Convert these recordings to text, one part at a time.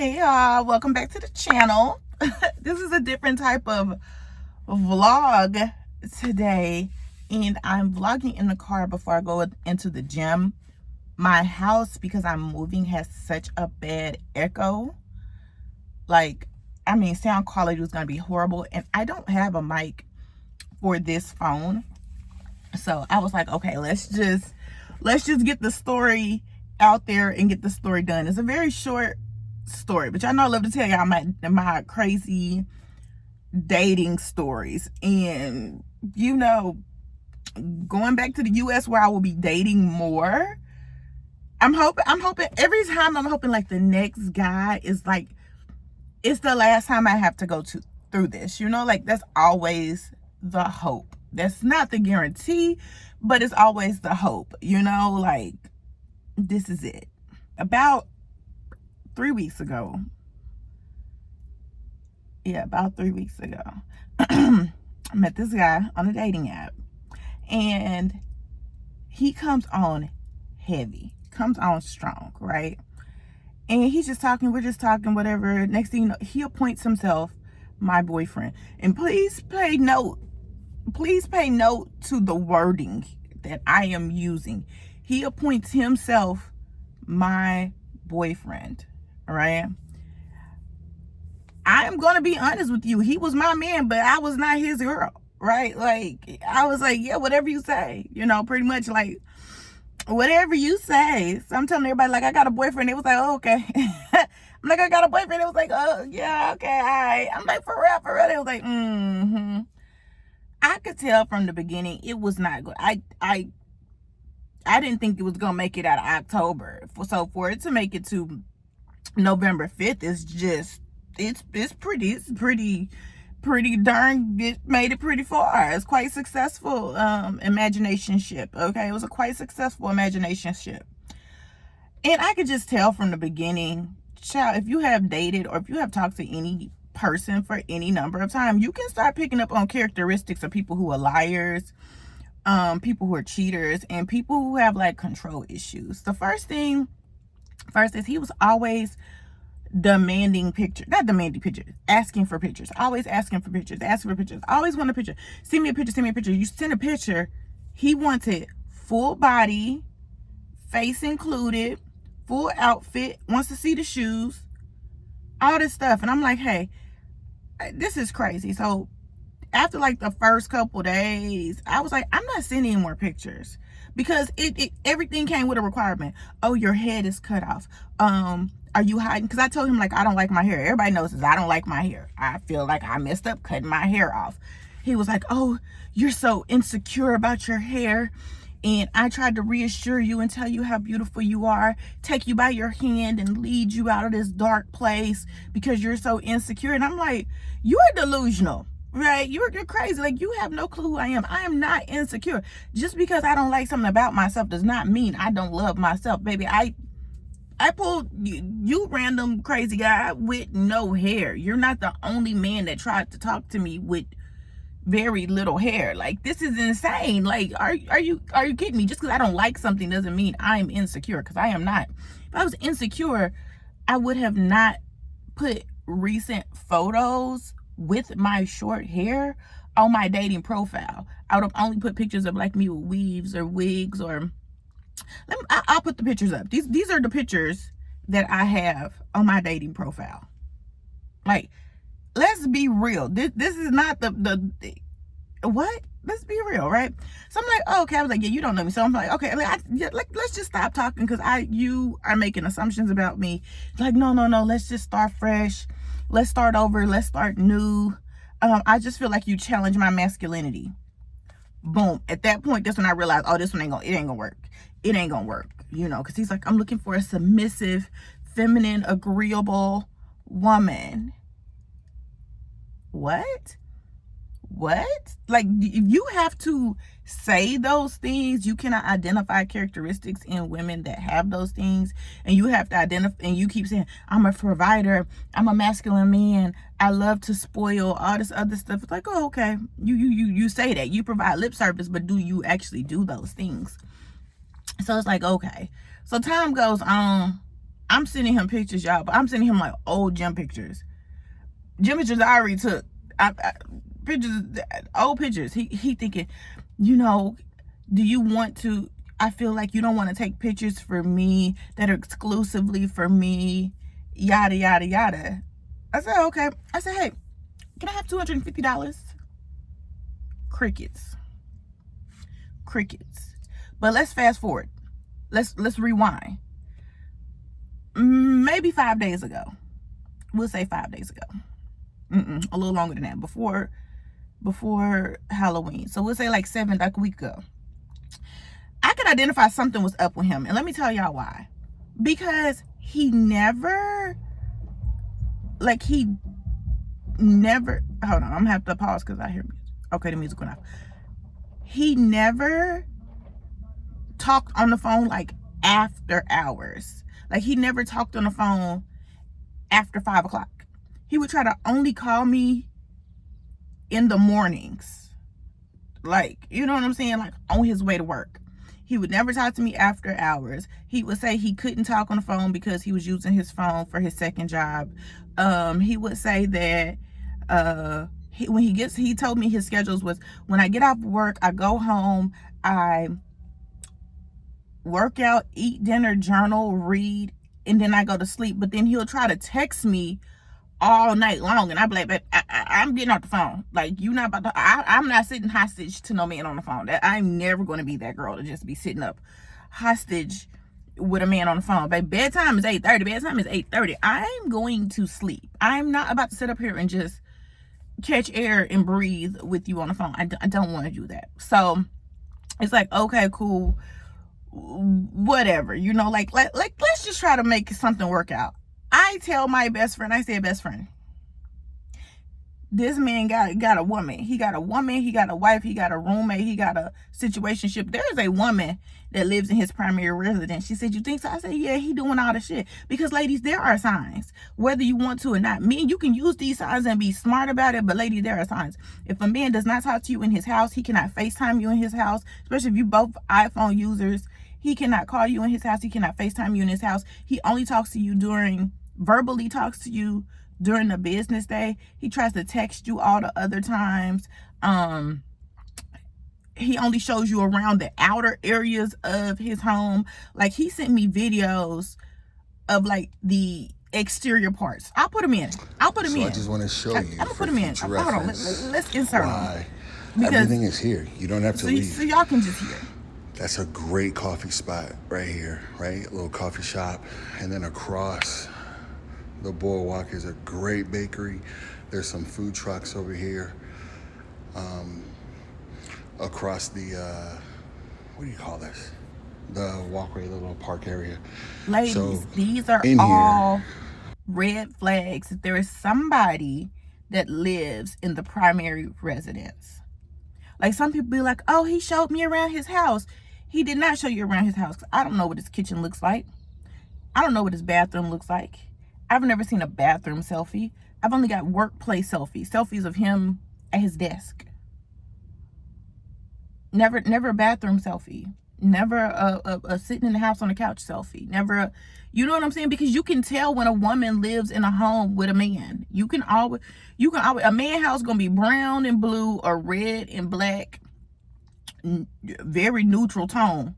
Hey y'all, welcome back to the channel. This is a different type of vlog today, and I'm vlogging in the car before I go into the gym. My house, because I'm moving, has such a bad echo. Sound quality was gonna be horrible, and I don't have a mic for this phone. So I was like, okay, let's just get the story out there and get the story done. It's a very short story, but y'all know I love to tell y'all my crazy dating stories. And going back to the US where I will be dating more, I'm hoping every time I'm hoping like the next guy is like, it's the last time I have to go through this, like that's always the hope. That's not the guarantee, but it's always the hope, like this is it. About 3 weeks ago, I met this guy on a dating app, and he comes on heavy, comes on strong, right? And we're just talking, whatever. Next thing you know, he appoints himself my boyfriend. And please pay note to the wording that I am using. He appoints himself my boyfriend, all right? I am going to be honest with you. He was my man, but I was not his girl, right? Like, I was like, yeah, whatever you say, pretty much like, whatever you say. So I'm telling everybody, like, I got a boyfriend. It was like, oh, okay. I'm like, I got a boyfriend. It was like, oh, yeah, okay, all right. I'm like, for real. It was like, I could tell from the beginning it was not good. I didn't think it was going to make it out of October. So for it to make it to November 5th is just, it's pretty darn, it made it pretty far. It's quite successful imagination ship. Okay, it was a quite successful imagination ship. And I could just tell from the beginning, child, if you have dated or if you have talked to any person for any number of time, you can start picking up on characteristics of people who are liars, people who are cheaters, and people who have like control issues. The first is he was always asking for pictures, always asking for pictures, always want a picture. Send me a picture. You send a picture. He wanted full body, face included, full outfit, wants to see the shoes, all this stuff. And I'm like, hey, this is crazy. So after like the first couple days, I was like, I'm not sending any more pictures, because everything came with a requirement. Oh, your head is cut off. Are you hiding? Because I told him, like, I don't like my hair. Everybody knows this. I don't like my hair. I feel like I messed up cutting my hair off. He was like, oh, you're so insecure about your hair. And I tried to reassure you and tell you how beautiful you are, take you by your hand and lead you out of this dark place because you're so insecure. And I'm like, you are delusional, right? You're crazy. Like, you have no clue who I am. I am not insecure. Just because I don't like something about myself does not mean I don't love myself, baby. I pulled you random crazy guy with no hair. You're not the only man that tried to talk to me with very little hair. Like, this is insane. Like, are you kidding me? Just because I don't like something doesn't mean I'm insecure, because I am not. If I was insecure, I would have not put recent photos with my short hair on my dating profile. I would have only put pictures of like me with weaves or wigs, or I'll put the pictures up. These are the pictures that I have on my dating profile. Like, let's be real. This is not the what? Let's be real, right? So I'm like, oh, okay. I was like, yeah, you don't know me. So I'm like, okay, let's just stop talking, because you are making assumptions about me. Like, no. Let's just start fresh. Let's start over. Let's start new. I just feel like you challenge my masculinity. Boom. At that point, that's when I realized, oh, this one it ain't gonna work. It ain't gonna work, because he's like, I'm looking for a submissive, feminine, agreeable woman. What? Like, if you have to say those things, you cannot identify characteristics in women that have those things, and you have to identify, and you keep saying, I'm a provider, I'm a masculine man, I love to spoil, all this other stuff. It's like, oh, okay, you say that, you provide lip service, but do you actually do those things? So it's like, okay. So time goes on. I'm sending him pictures, y'all, but I'm sending him like old gym pictures. Gym pictures I already took. Pictures, old pictures. He thinking, you know, do you want to, I feel like you don't want to take pictures for me that are exclusively for me, yada, yada, yada. I said, okay. I said, hey, can I have $250? Crickets. But let's fast forward. Let's rewind. Maybe 5 days ago. We'll say 5 days ago. A little longer than that. Before Halloween. So we'll say like a week ago. I could identify something was up with him. And let me tell y'all why. Because he never, hold on, I'm gonna have to pause because I hear music. Okay, the music went off. He never talked on the phone like after hours. Like he never talked on the phone after 5 o'clock. He would try to only call me in the mornings. Like, you know what I'm saying? Like on his way to work. He would never talk to me after hours. He would say he couldn't talk on the phone because he was using his phone for his second job. He would say that he told me his schedules was when I get off work, I go home, I work out, eat dinner, journal, read, and then I go to sleep. But then he'll try to text me all night long, and I'll be like, babe, I'm getting off the phone. Like, you not about to, I'm not sitting hostage to no man on the phone. I'm never going to be that girl to just be sitting up hostage with a man on the phone. Babe, bedtime is 8:30. Bedtime is 8:30. I'm going to sleep. I'm not about to sit up here and just catch air and breathe with you on the phone. I don't want to do that. So it's like, okay, cool, whatever, you know, like let's just try to make something work out. I tell my best friend, I say, best friend, this man got a woman. He got a woman, he got a wife, he got a roommate, he got a situationship. There's a woman that lives in his primary residence. She said, you think so? I said, yeah, he doing all the shit. Because ladies, there are signs, whether you want to or not. Men, you can use these signs and be smart about it, but ladies, there are signs. If a man does not talk to you in his house, he cannot FaceTime you in his house, especially if you both iPhone users. He cannot call you in his house. He cannot FaceTime you in his house. He only talks to you verbally talks to you during the business day. He tries to text you all the other times. He only shows you around the outer areas of his home. Like, he sent me videos of like the exterior parts. I'll put them in. I just want to show you. I'm gonna put them in. Hold on. Let's insert them. Because everything is here. You don't have to leave. So y'all can just hear. That's a great coffee spot right here, right? A little coffee shop. And then across the boardwalk is a great bakery. There's some food trucks over here. Across the, what do you call this? The walkway, the little park area. Ladies, so these are all red flags. There is somebody that lives in the primary residence. Like, some people be like, oh, he showed me around his house. He did not show you around his house. I don't know what his kitchen looks like. I don't know what his bathroom looks like. I've never seen a bathroom selfie. I've only got workplace selfies of him at his desk. Never a bathroom selfie. Never a sitting in the house on the couch selfie. Never you know what I'm saying? Because you can tell when a woman lives in a home with a man. You can always, a man house gonna be brown and blue or red and black, very neutral tone,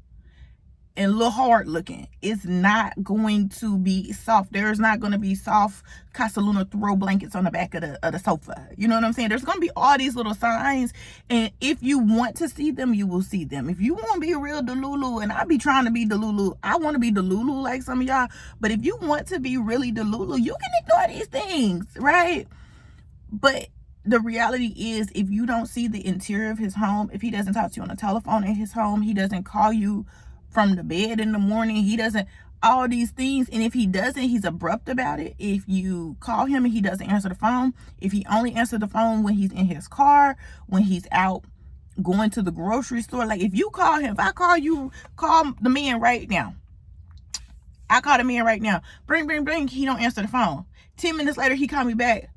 and a little hard looking. It's not going to be soft. There's not going to be soft Casa Luna throw blankets on the back of the sofa. You know what I'm saying? There's going to be all these little signs, and if you want to see them, you will see them. If you want to be a real Delulu, and I be trying to be Delulu, I want to be Delulu like some of y'all, but if you want to be really Delulu, you can ignore these things, right? But the reality is, if you don't see the interior of his home, if he doesn't talk to you on the telephone in his home, he doesn't call you from the bed in the morning, he doesn't, all these things, and if he doesn't, he's abrupt about it. If you call him and he doesn't answer the phone, if he only answers the phone when he's in his car, when he's out going to the grocery store, like if you call him, if I call you, call the man right now. I call the man right now. Bring, he don't answer the phone. 10 minutes later, he called me back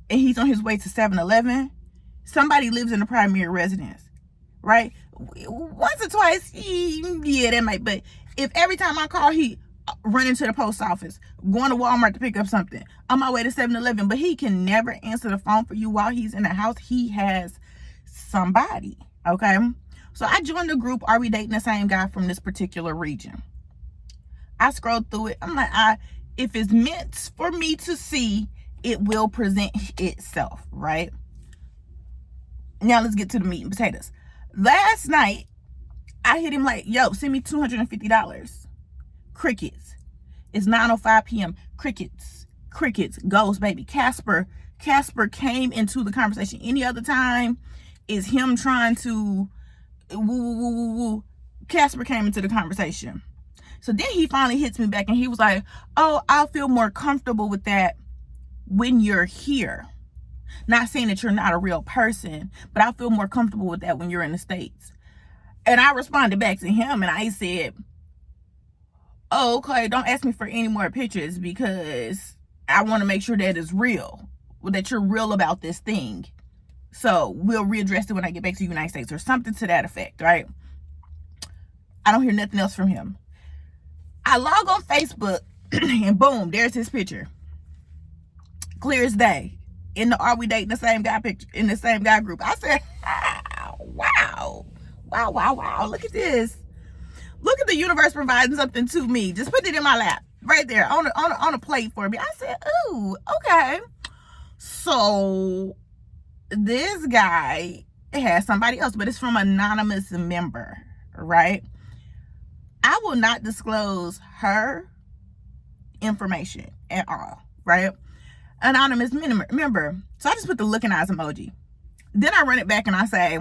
and he's on his way to 7-Eleven. Somebody lives in the primary residence, right? Once or twice, yeah, that might. But if every time I call, running to the post office, going to Walmart to pick up something, on my way to 7-Eleven, but he can never answer the phone for you while he's in the house. He has somebody, okay? So I joined the group, Are We Dating the Same Guy from this particular region? I scrolled through it. I'm like, if it's meant for me to see, it will present itself, right? Now let's get to the meat and potatoes. Last night, I hit him like, yo, send me $250. Crickets. It's 9:05 p.m. Crickets. Ghost, baby. Casper came into the conversation. Any other time is him trying to woo. Casper came into the conversation. So then he finally hits me back and he was like, oh, I'll feel more comfortable with that when you're here. Not saying that you're not a real person, but I feel more comfortable with that when you're in the States. And I responded back to him and I said, oh, okay, don't ask me for any more pictures because I want to make sure that it's real, that you're real about this thing. So we'll readdress it when I get back to the United States or something to that effect, right? I don't hear nothing else from him. I log on Facebook and boom, there's his picture. Clear as day. In the Are We Dating the Same Guy picture, in the same guy group. I said, wow. Look at this. Look at the universe providing something to me. Just put it in my lap. Right there on a plate for me. I said, ooh, okay. So this guy has somebody else, but it's from an anonymous member, right? I will not disclose her information at all, right? Anonymous member. So I just put the looking eyes emoji. Then I run it back and I say,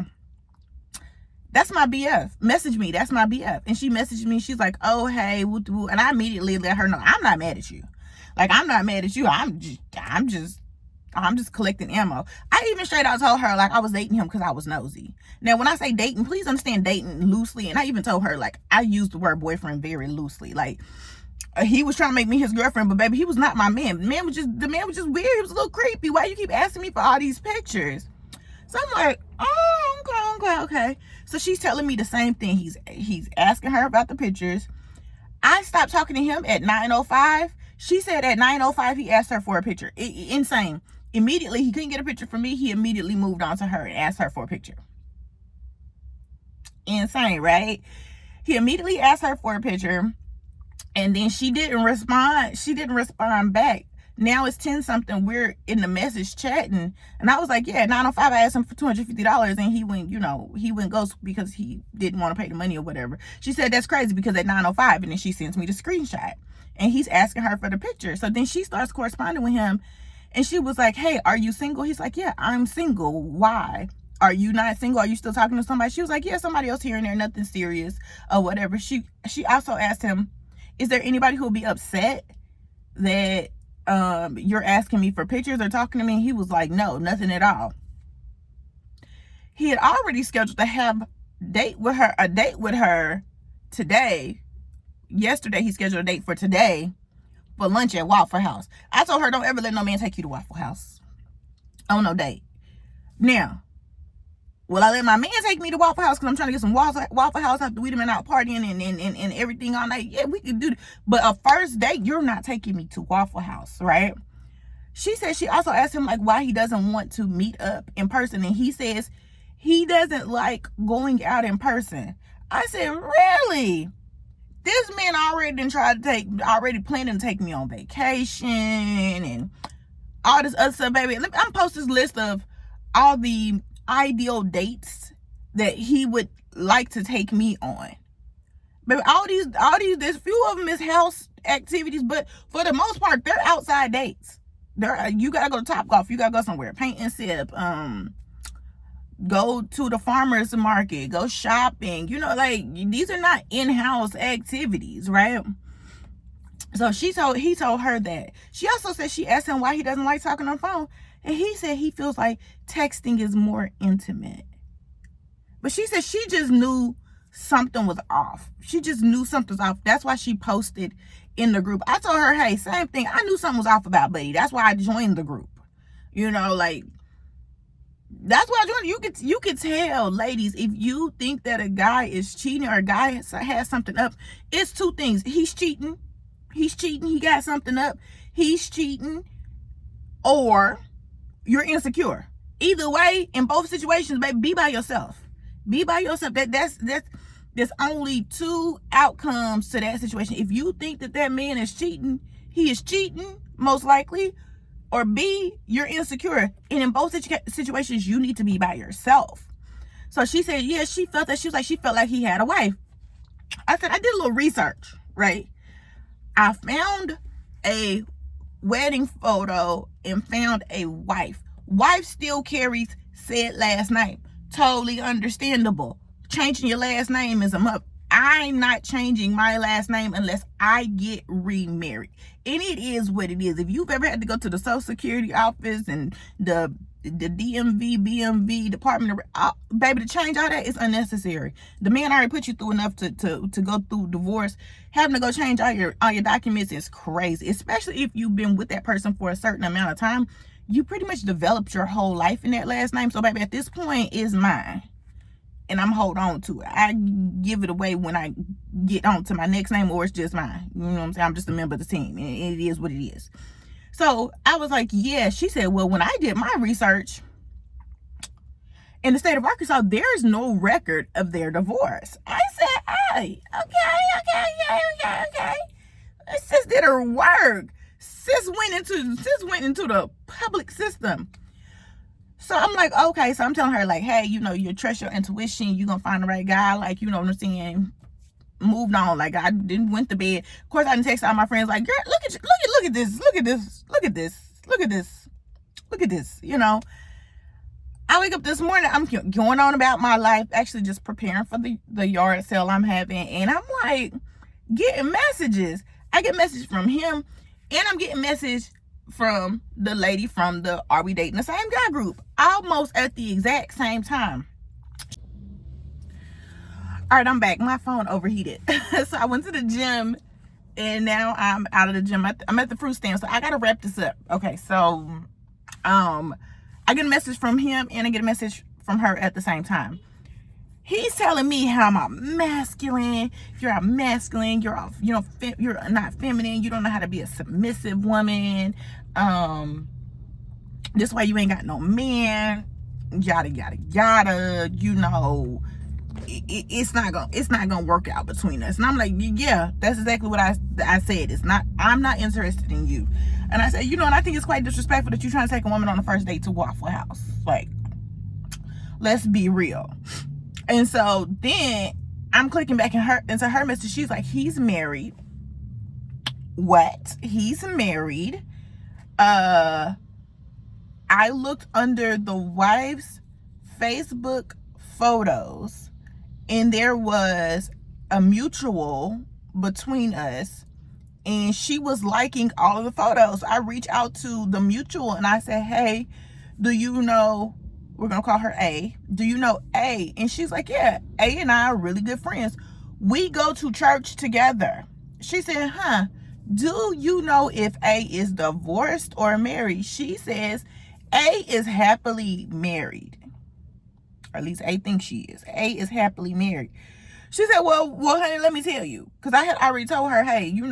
that's my BF. Message me. That's my BF. And she messaged me. She's like, oh, hey, woo, woo. And I immediately let her know, I'm not mad at you. Like, I'm not mad at you. I'm just collecting ammo. I even straight out told her, like, I was dating him because I was nosy. Now, when I say dating, please understand dating loosely. And I even told her, like, I use the word boyfriend very loosely. Like, he was trying to make me his girlfriend, but baby, he was not my man. The man was just weird. He was a little creepy. Why you keep asking me for all these pictures? So I'm like, oh, okay. So she's telling me the same thing. He's asking her about the pictures. I stopped talking to him at 9:05. She said at 9:05 he asked her for a picture. Insane. Immediately, he couldn't get a picture from me. He immediately moved on to her and asked her for a picture. Insane, right? He immediately asked her for a picture. And then she didn't respond. She didn't respond back. Now it's 10 something. We're in the message chatting. And I was like, yeah, 9:05, I asked him for $250 and he went ghost because he didn't want to pay the money or whatever. She said, that's crazy because at 9:05, and then she sends me the screenshot. And he's asking her for the picture. So then she starts corresponding with him. And she was like, hey, are you single? He's like, yeah, I'm single. Why? Are you not single? Are you still talking to somebody? She was like, yeah, somebody else here and there, nothing serious or whatever. She also asked him, is there anybody who will be upset that you're asking me for pictures or talking to me? And he was like, no, nothing at all. He had already scheduled to have a date with her today. Yesterday, he scheduled a date for today for lunch at Waffle House. I told her, don't ever let no man take you to Waffle House on no date. Now, will I let my man take me to Waffle House because I'm trying to get some Waffle House after we've been out partying and everything all night? Yeah, we could do it. But a first date, you're not taking me to Waffle House, right? She said she also asked him like why he doesn't want to meet up in person. And he says he doesn't like going out in person. I said, really? This man already planning to take me on vacation and all this other stuff, baby. I'm post this list of all the ideal dates that he would like to take me on. But all these, there's few of them is house activities, but for the most part, they're outside dates. You gotta go to Topgolf, you gotta go somewhere, paint and sip, go to the farmer's market, go shopping. Like these are not in-house activities, right? So he told her that. She also said she asked him why he doesn't like talking on the phone. And he said he feels like texting is more intimate. But she said she just knew something was off. She just knew something was off. That's why she posted in the group. I told her, hey, same thing. I knew something was off about Buddy. That's why I joined the group. Like, that's why I joined. You could tell, ladies, if you think that a guy is cheating or a guy has something up, it's two things. He's cheating he's cheating, he got something up, he's cheating, or you're insecure. Either way, in both situations, baby, be by yourself. Be by yourself. There's only two outcomes to that situation. If you think that man is cheating, he is cheating, most likely, or B, you're insecure. And in both situations, you need to be by yourself. So she said, yeah, she felt that. She felt like he had a wife. I said, I did a little research, right? I found a wedding photo and found a wife. Wife still carries said last name. Totally understandable. Changing your last name is a must. I'm not changing my last name unless I get remarried. And it is what it is. If you've ever had to go to the Social Security office and the DMV, BMV, Department of, baby, to change all that is unnecessary. The man already put you through enough to go through divorce. Having to go change all your documents is crazy, especially if you've been with that person for a certain amount of time. You pretty much developed your whole life in that last name. So, baby, at this point, it's mine. And I'm hold on to it. I give it away when I get on to my next name, or it's just mine. You know what I'm saying? I'm just a member of the team, and it is what it is. So I was like, yeah. She said, well, when I did my research, in the state of Arkansas, there's no record of their divorce. I said, hey, okay. Sis did her work. Sis went into the public system. So I'm like, okay. So I'm telling her, like, hey, you trust your intuition. You're going to find the right guy. Like, you know what I'm saying? Moved on. Like, I didn't went to bed. Of course, I didn't text all my friends, like, girl, look at this. I wake up this morning, I'm going on about my life, actually just preparing for the yard sale I'm having. And I'm like, getting messages. I get messages from him, and I'm getting message from the lady from the Are We Dating the Same Guy group, almost at the exact same time. All right, I'm back. My phone overheated. So I went to the gym, and now I'm out of the gym. I'm at the fruit stand, so I gotta wrap this up. Okay, so I get a message from him, and I get a message from her at the same time. He's telling me how I'm masculine. You're masculine. You're off. You're not feminine. You don't know how to be a submissive woman. This way you ain't got no man. Yada yada yada. It's not gonna work out between us. And I'm like, yeah, that's exactly what I said. I'm not interested in you. And I said, and I think it's quite disrespectful that you're trying to take a woman on the first date to Waffle House. Like, let's be real. And so then I'm clicking back into her message. She's like, he's married. What? He's married. I looked under the wife's Facebook photos, and there was a mutual between us, and she was liking all of the photos. I reached out to the mutual, and I said, hey, do you know, we're going to call her A. Do you know A? And she's like, yeah, A and I are really good friends. We go to church together. She said, do you know if A is divorced or married? She says A is happily married. Or at least A thinks she is. A is happily married. She said, well, honey, let me tell you. Because I had already told her, hey, you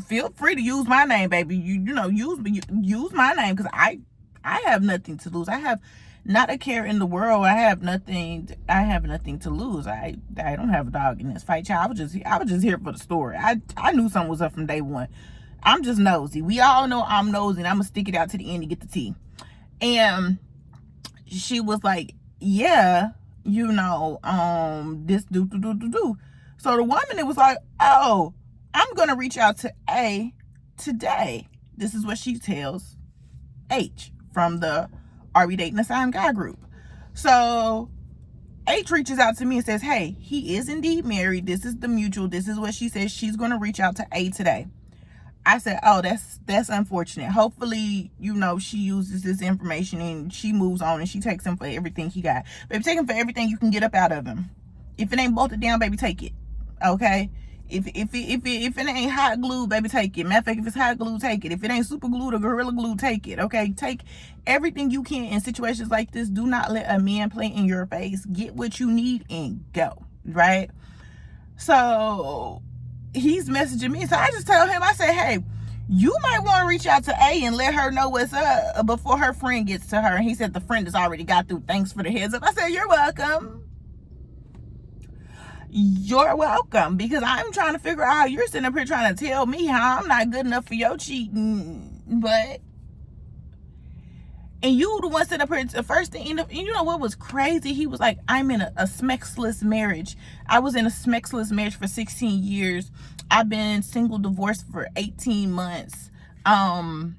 feel free to use my name, baby. Use my name, because I have nothing to lose. I have not a care in the world. I have nothing to lose. I don't have a dog in this fight, child. I was just here for the story. I knew something was up from day one. I'm just nosy. We all know I'm nosy, and I'm gonna stick it out to the end to get the tea. And she was like, yeah, this do. So the woman, it was like, oh, I'm gonna reach out to A today. This is what she tells H from the Are We Dating the Same Guy group. So H reaches out to me and says, hey, he is indeed married. This is the mutual. This is what she says. She's going to reach out to A today. I said, oh, that's unfortunate. Hopefully, she uses this information and she moves on and she takes him for everything he got. Baby, take him for everything you can get up out of him. If it ain't bolted down, baby, take it. Okay? If it ain't hot glue, baby, take it. Matter of fact, if it's hot glue, take it. If it ain't super glue or Gorilla Glue, take it. Okay? Take everything you can in situations like this. Do not let a man play in your face. Get what you need and go. Right? So he's messaging me. So I just tell him, I say, hey, you might want to reach out to A and let her know what's up before her friend gets to her. And he said the friend has already got through. Thanks for the heads up. I said, you're welcome. You're welcome. Because I'm trying to figure out how you're sitting up here trying to tell me how I'm not good enough for your cheating. But, and you the one sitting up here, the first thing, and you know what was crazy? He was like, I'm in a smexless marriage. I was in a smexless marriage for 16 years. I've been single divorced for 18 months. I've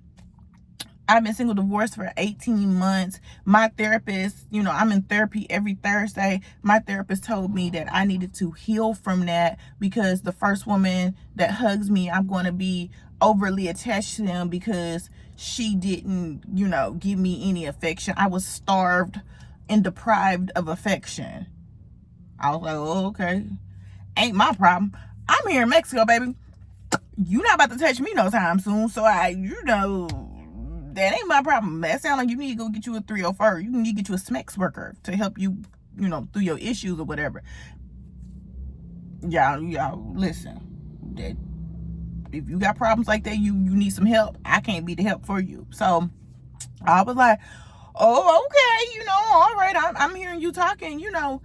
been single divorced for 18 months. My therapist, you know, I'm in therapy every Thursday. My therapist told me that I needed to heal from that because the first woman that hugs me, I'm going to be overly attached to them because she didn't, you know, give me any affection. I was starved and deprived of affection. I was like, oh, okay. Ain't my problem. I'm here in Mexico, baby. You not about to touch me no time soon. So you know, that ain't my problem. That sound like you need to go get you a 304. You need to get you a SMEX worker to help you, you know, through your issues or whatever. Y'all, listen. That if you got problems like that, you need some help. I can't be the help for you. So I was like, oh, okay, you know, all right. I'm hearing you talking, you know.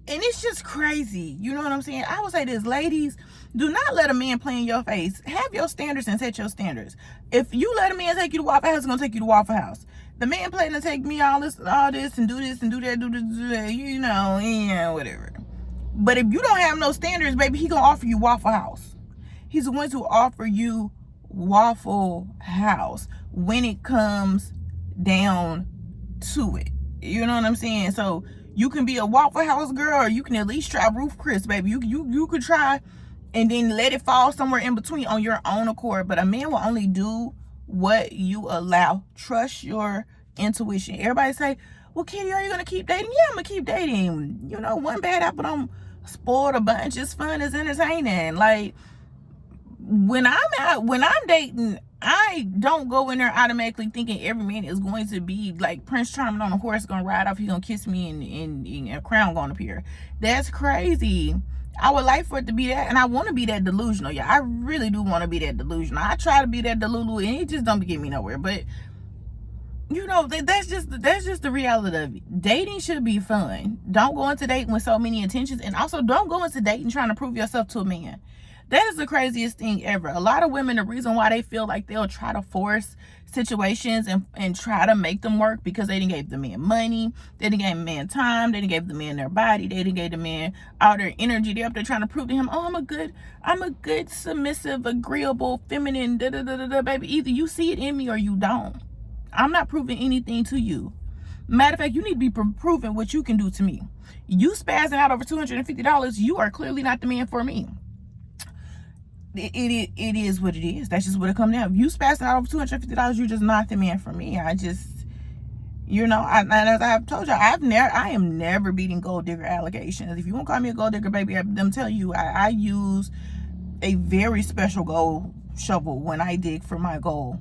And it's just crazy. You know what I'm saying? I would say this, ladies, do not let a man play in your face. Have your standards and set your standards. If you let a man take you to Waffle House, he's going to take you to Waffle House. The man planning to take me all this and do this and do that, you know, yeah, whatever. But if you don't have no standards, baby, he going to offer you Waffle House. He's going to offer you Waffle House when it comes down to it. You know what I'm saying? So you can be a Waffle House girl, or you can at least try Ruth Chris, baby. You could try and then let it fall somewhere in between on your own accord. But a man will only do what you allow. Trust your intuition. Everybody say, well, Kitty, are you going to keep dating? Yeah, I'm going to keep dating. You know, one bad apple don't spoil a bunch. It's fun, it's entertaining. Like, when I'm dating, I don't go in there automatically thinking every man is going to be like Prince Charming on a horse, gonna ride off, he's gonna kiss me, and a crown gonna appear. That's crazy. I would like for it to be that, and I want to be that delusional. Yeah, I really do want to be that delusional. I try to be that delulu, and it just don't get me nowhere. But you know, that's just the reality of it. Dating should be fun. Don't go into dating with so many intentions, and also don't go into dating trying to prove yourself to a man. That is the craziest thing ever. A lot of women, the reason why they feel like they'll try to force situations and try to make them work because they didn't give the man money, they didn't give the man time, they didn't give the man their body, they didn't give the man all their energy. They're up there trying to prove to him, oh, I'm a good, submissive, agreeable, feminine, baby. Either you see it in me or you don't. I'm not proving anything to you. Matter of fact, you need to be proving what you can do to me. You spazzing out over $250, you are clearly not the man for me. It is what it is. That's just what it comes down. If you spazzing out over $250, you're just not the man for me. I just, you know, and as I've told you, I am never beating gold digger allegations. If you want to call me a gold digger, baby, I'm telling you, I use a very special gold shovel when I dig for my gold,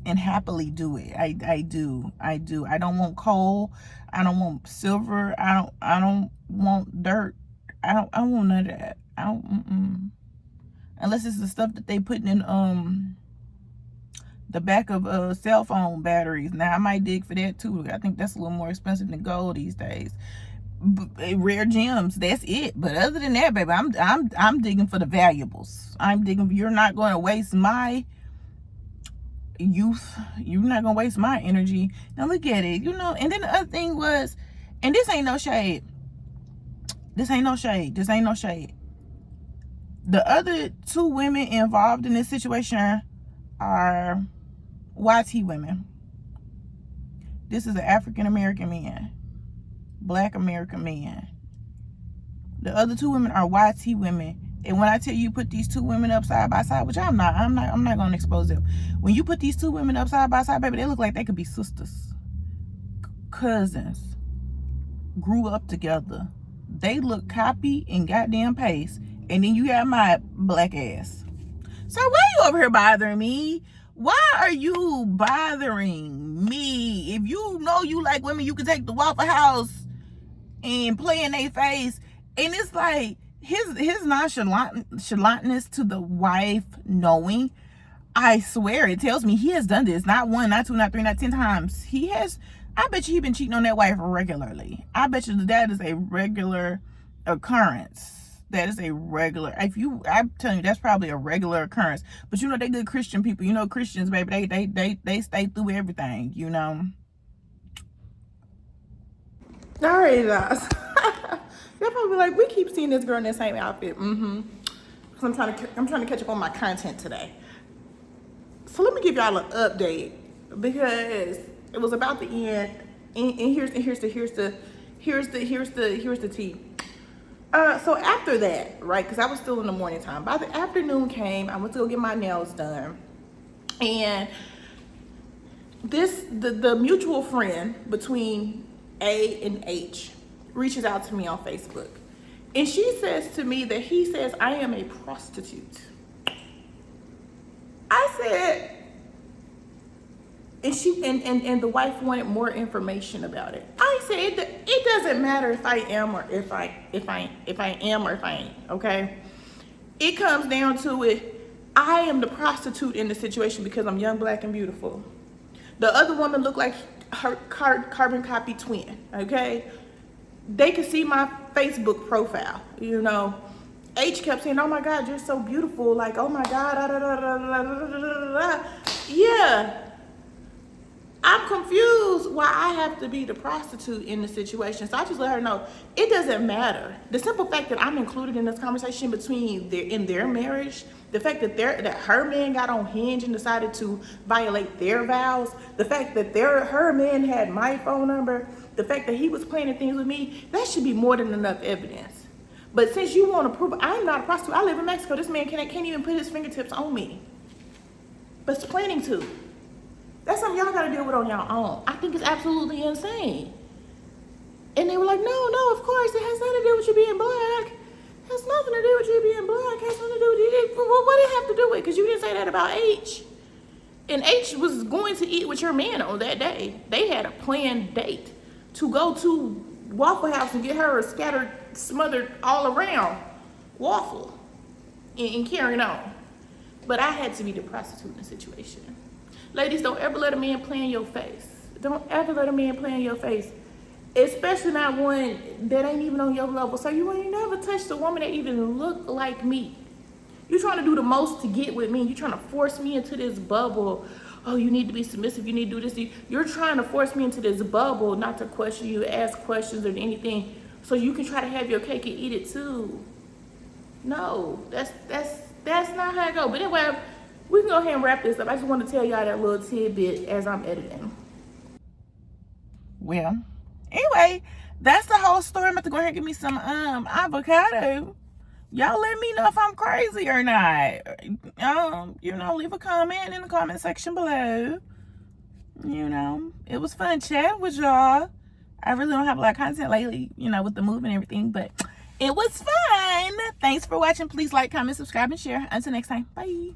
and happily do it. I do. I don't want coal. I don't want silver. I don't want dirt. I don't want none of that. I don't. Unless it's the stuff that they put in the back of cell phone batteries. Now I might dig for that too. I think that's a little more expensive than gold these days. Rare gems, that's it. But other than that, baby, I'm digging for the valuables. I'm digging. You're not going to waste my youth. You're not going to waste my energy. Now look at it, you know. And then the other thing was, and this ain't no shade. This ain't no shade. The other two women involved in this situation are YT women. This is an African American man, Black American man. The other two women are YT women. And when I tell you put these two women up side by side, which I'm not gonna expose them. When you put these two women up side by side, baby, they look like they could be sisters, cousins, grew up together. They look copy and goddamn paste. And then you got my black ass. So why you over here bothering me? Why are you bothering me? If you know you like women, you can take the Waffle House and play in their face. And it's like, his nonchalantness to the wife knowing, I swear it tells me he has done this not 1, not 2, not 3, not 10 times. I bet you he's been cheating on that wife regularly. I bet you that is a regular occurrence. That is a regular, I'm telling you, that's probably a regular occurrence. But you know, they good Christian people. You know, Christians, baby, they stay through everything, you know. All right, guys. They're probably like, we keep seeing this girl in the same outfit. So I'm trying to catch up on my content today. So let me give y'all an update, because it was about the end, and here's the tea. So after that, right, because I was still in the morning time. By the afternoon came, I went to go get my nails done, and the mutual friend between A and H reaches out to me on Facebook, and she says to me that he says I am a prostitute. I said, and the wife wanted more information about it. I said that it doesn't matter if I am or if I am or if I ain't, okay? It comes down to it. I am the prostitute in the situation because I'm young, black, and beautiful. The other woman looked like her carbon copy twin, okay? They could see my Facebook profile, you know. H kept saying, oh my God, you're so beautiful. Like, oh my God, yeah. I'm confused why I have to be the prostitute in the situation. So I just let her know it doesn't matter. The simple fact that I'm included in this conversation in their marriage, the fact that her man got on Hinge and decided to violate their vows, the fact that her man had my phone number, the fact that he was planning things with me, that should be more than enough evidence. But since you want to prove I'm not a prostitute, I live in Mexico. This man can't even put his fingertips on me. But it's planning to. That's something y'all gotta deal with on your own. I think it's absolutely insane. And they were like, no, of course, it has nothing to do with you being black. It has nothing to do with you being black. It has nothing to do with you. Well, what did it have to do with? Because you didn't say that about H. And H was going to eat with your man on that day. They had a planned date to go to Waffle House and get her a smothered all around waffle and carrying on. But I had to be the prostitute in the situation. Ladies, don't ever let a man play in your face. Don't ever let a man play in your face. Especially not one that ain't even on your level. So you ain't never touched a woman that even looked like me. You're trying to do the most to get with me. You're trying to force me into this bubble. Oh, you need to be submissive. You need to do this. You're trying to force me into this bubble, not to question you, ask questions or anything, so you can try to have your cake and eat it too. No, that's not how it goes. But anyway, we can go ahead and wrap this up. I just want to tell y'all that little tidbit as I'm editing. Well, anyway, that's the whole story. I'm about to go ahead and give me some avocado. Y'all let me know if I'm crazy or not. Leave a comment in the comment section below. It was fun chatting with y'all. I really don't have a lot of content lately, with the move and everything, but it was fun. Thanks for watching. Please like, comment, subscribe, and share. Until next time, bye.